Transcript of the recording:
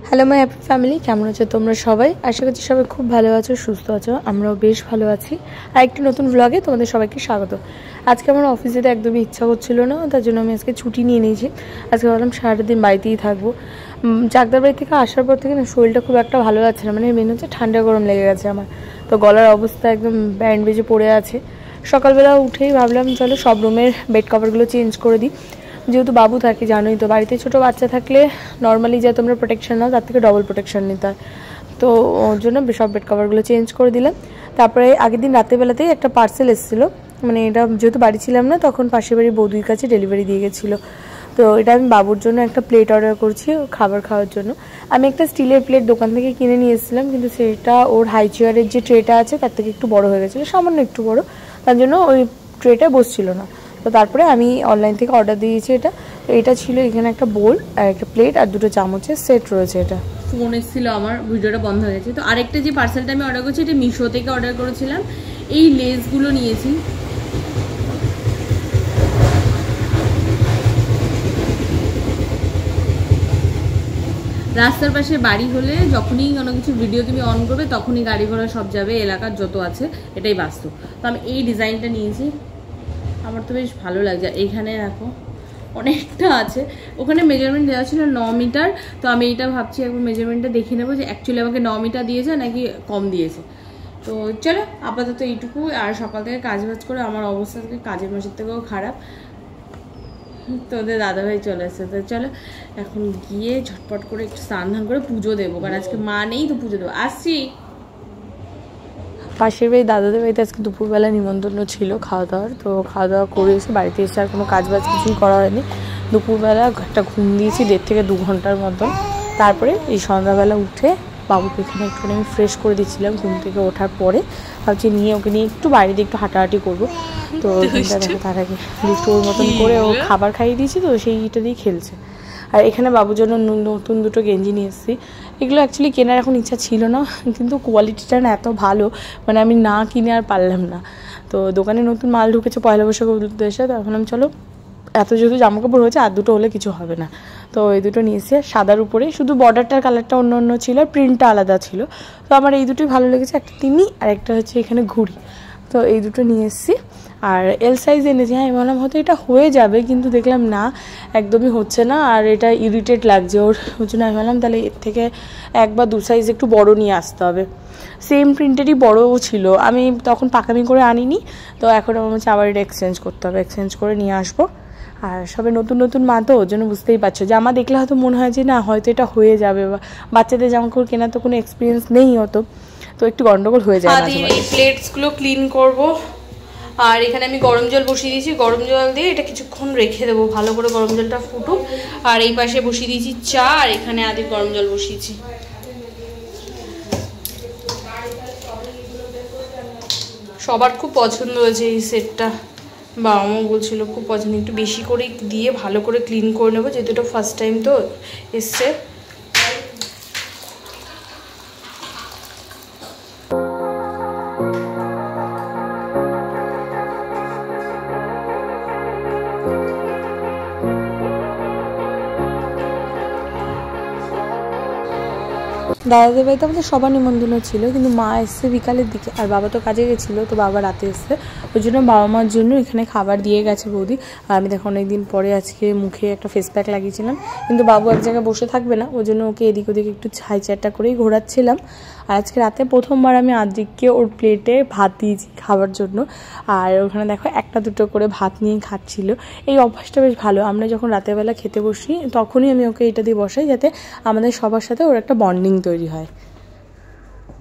Hello my happy family, কেমন আছো তোমরা সবাই? আশা করছি সবাই খুব ভালো আছো, সুস্থ আছো। আমরাও বেশ ভালো আছি। আর একটি নতুন ব্লগে তোমাদের সবাইকে স্বাগত। আজকে আমার অফিসে যেতে একদমই ইচ্ছা করছিল না, তার জন্য আমি আজকে ছুটি নিয়ে নিয়েছি। আজকে ভাবলাম সারাটা দিন বাড়িতেই থাকবো। চাকদার বাড়ি থেকে আসার পর থেকে না শরীরটা খুব একটা ভালো যাচ্ছে না, মানে মেন হচ্ছে ঠান্ডা গরম লেগে গেছে আমার। তো গলার অবস্থা একদম ব্যান্ড বেজে পড়ে আছে। সকালবেলা উঠেই ভাবলাম চলো সব রুমের বেড কভারগুলো চেঞ্জ করে দিই, যেহেতু বাবু থাকে জানোই তো, বাড়িতে ছোটো বাচ্চা থাকলে নর্মালি যা তোমরা প্রোটেকশন নাও তার থেকে ডবল প্রোটেকশন নিতে হয়। তো ওর জন্য সব বেড কভারগুলো চেঞ্জ করে দিলাম। তারপরে আগের দিন রাতেরবেলাতেই একটা পার্সেল এসেছিলো, মানে এটা যেহেতু বাড়ি ছিলাম না তখন পাশের বাড়ির বৌদির কাছে ডেলিভারি দিয়ে গেছিলো। তো এটা আমি বাবুর জন্য একটা প্লেট অর্ডার করছি খাবার খাওয়ার জন্য। আমি একটা স্টিলের প্লেট দোকান থেকে কিনে নিয়ে এসেছিলাম, কিন্তু সেটা ওর হাই চেয়ারের যে ট্রেটা আছে তার থেকে একটু বড় হয়ে গেছিলো, সামান্য একটু বড়, তার জন্য ওই ট্রেটা বসছিল না। তো তারপরে আমি অনলাইন থেকে অর্ডার দিয়েছি এটা। তো এটা ছিল, এখানে একটা বোল আর একটা প্লেট আর দুটো চামচের সেট রয়েছে। এটা ফোন এসেছিলো আমার, ভিডিওটা বন্ধ হয়ে গেছে। তো আরেকটা যে পার্সেলটা আমি অর্ডার করছি এটা মিশো থেকে অর্ডার করেছিলাম। এই লেসগুলো নিয়েছি, রাস্তার পাশে বাড়ি হলে যখনই কোনো কিছু ভিডিও তুমি অন করবে তখনই গাড়ি ঘোড়া সব যাবে, এলাকার যত আছে, এটাই বাস্তব। তো আমি এই ডিজাইনটা নিয়েছি, আমার তো বেশ ভালো লাগছে। এইখানে দেখো অনেকটা আছে, ওখানে মেজারমেন্ট দেওয়া ছিল 9 মিটার। তো আমি এইটা ভাবছি একবার মেজারমেন্টটা দেখে নেবো যে অ্যাকচুয়ালি আমাকে 9 মিটার দিয়েছে নাকি কম দিয়েছে। তো চলো আপাতত এইটুকু। আর সকাল থেকে কাজ বাজ করে আমার অবস্থা থেকে কাজের মাসের থেকেও খারাপ। তোদের দাদাভাই চলে এসছে, তো চলো এখন গিয়ে ঝটপট করে একটু স্নান ধান করে পুজো দেবো, কারণ আজকে মা নেই, তো পুজো দেবো। আসছি। পাশের বাড়ি দাদাদের বাড়িতে আজকে দুপুরবেলা নিমন্ত্রণ ছিল খাওয়া দাওয়ার। তো খাওয়া দাওয়া করে এসে বাড়িতে এসে আর কোনো কাজ বাজ কিছুই করা হয়নি। দুপুরবেলা একটা ঘুম দিয়েছি 1.5 থেকে 2 ঘন্টার মতন। তারপরে এই সন্ধ্যাবেলা উঠে বাবুকে এখানে একটুখানি আমি ফ্রেশ করে দিচ্ছিলাম ঘুম থেকে ওঠার পরে। ভাবছি ওকে নিয়ে একটু বাইরে একটু হাঁটাহাঁটি করবো। তো দেখো তার আগে দুটো ওর মতন করে ও খাবার খাইয়ে দিয়েছি, তো সেইটা দিয়ে খেলছে। আর এখানে বাবুর জন্য নতুন দুটো গেঞ্জি নিয়ে এসেছি। এগুলো অ্যাকচুয়ালি কেনার এখন ইচ্ছা ছিল না, কিন্তু কোয়ালিটিটা না এত ভালো, মানে আমি না কিনে আর পারলাম না। তো দোকানে নতুন মাল ঢুকেছে পয়লা বৈশাখ উদ্দেশ্যে, তখন আমি চলো এত যেহেতু জামাকাপড় হয়েছে আর দুটো হলে কিছু হবে না। তো এই দুটো নিয়ে এসে সাদার উপরে, শুধু বর্ডারটার কালারটা অন্য অন্য ছিল, প্রিন্টটা আলাদা ছিল। তো আমার এই দুটোই ভালো লেগেছে, একটা তিমি আর একটা হচ্ছে এখানে ঘুড়ি। তো এই দুটো নিয়ে এসেছি। আর এল সাইজ এনেছি। হ্যাঁ, আমি ভাবলাম হয়তো এটা হয়ে যাবে, কিন্তু দেখলাম না, একদমই হচ্ছে না। আর এটা ইরিটেট লাগছে ওর জন্য আমি ভাবলাম তাহলে এর থেকে 1 বা 2 সাইজ একটু বড় নিয়ে আসতে হবে। সেম প্রিন্টেরই বড়ও ছিল, আমি তখন পাকামি করে আনিনি। তো এখন আমার হচ্ছে আবার এটা এক্সচেঞ্জ করতে হবে, এক্সচেঞ্জ করে নিয়ে আসবো। আর সবে নতুন নতুন মা, তো ওর জন্য বুঝতেই পারছো, জামা দেখলে হয়তো মনে হয় যে না হয়তো এটা হয়ে যাবে, বা বাচ্চাদের জামাকাপড় কেনার তো কোনো এক্সপিরিয়েন্স নেই হতো, তো একটু গন্ডগোল হয়ে যায়। এই প্লেটসগুলো ক্লিন করব। আর এখানে আমি গরম জল বসিয়ে দিয়েছি, গরম জল দিয়ে এটা কিছুক্ষণ রেখে দেবো, ভালো করে গরম জলটা ফুটুক। আর এই পাশে বসিয়ে দিয়েছি চা, আর এখানে আদির গরম জল বসিয়েছি। সবার খুব পছন্দ হয়েছে এই সেটটা, বাবা মা বলছিল খুব পছন্দ, একটু বেশি করে দিয়ে ভালো করে ক্লিন করে নেবো, যেহেতু এটা ফার্স্ট টাইম তো এসছে। দাদাদের বাড়িতে আমাদের সবার নিমন্ত্রণ ছিল, কিন্তু মা এসছে বিকালের দিকে আর বাবা তো কাজে গেছিলো, তো বাবা রাতে এসছে। ওই জন্য বাবা মার জন্য এখানে খাবার দিয়ে গেছে বৌদি। আর আমি দেখো অনেকদিন পরে আজকে মুখে একটা ফেস প্যাক লাগিয়েছিলাম, কিন্তু বাবু এক জায়গায় বসে থাকবে না, ওই জন্য ওকে এদিক ওদিক একটু ছাই চারটা করেই ঘোরাচ্ছিলাম। আর আজকে রাতে প্রথমবার আমি আদ্রিককে ওর প্লেটে ভাত দিয়েছি খাবার জন্য। আর ওখানে দেখো একটা দুটো করে ভাত নিয়ে খাচ্ছিল। এই অভ্যাসটা বেশ ভালো, আমরা যখন রাতেরবেলা খেতে বসি তখনই আমি ওকে এটা দিয়ে বসাই, যাতে আমাদের সবার সাথে ওর একটা বন্ডিং তৈরি হয়।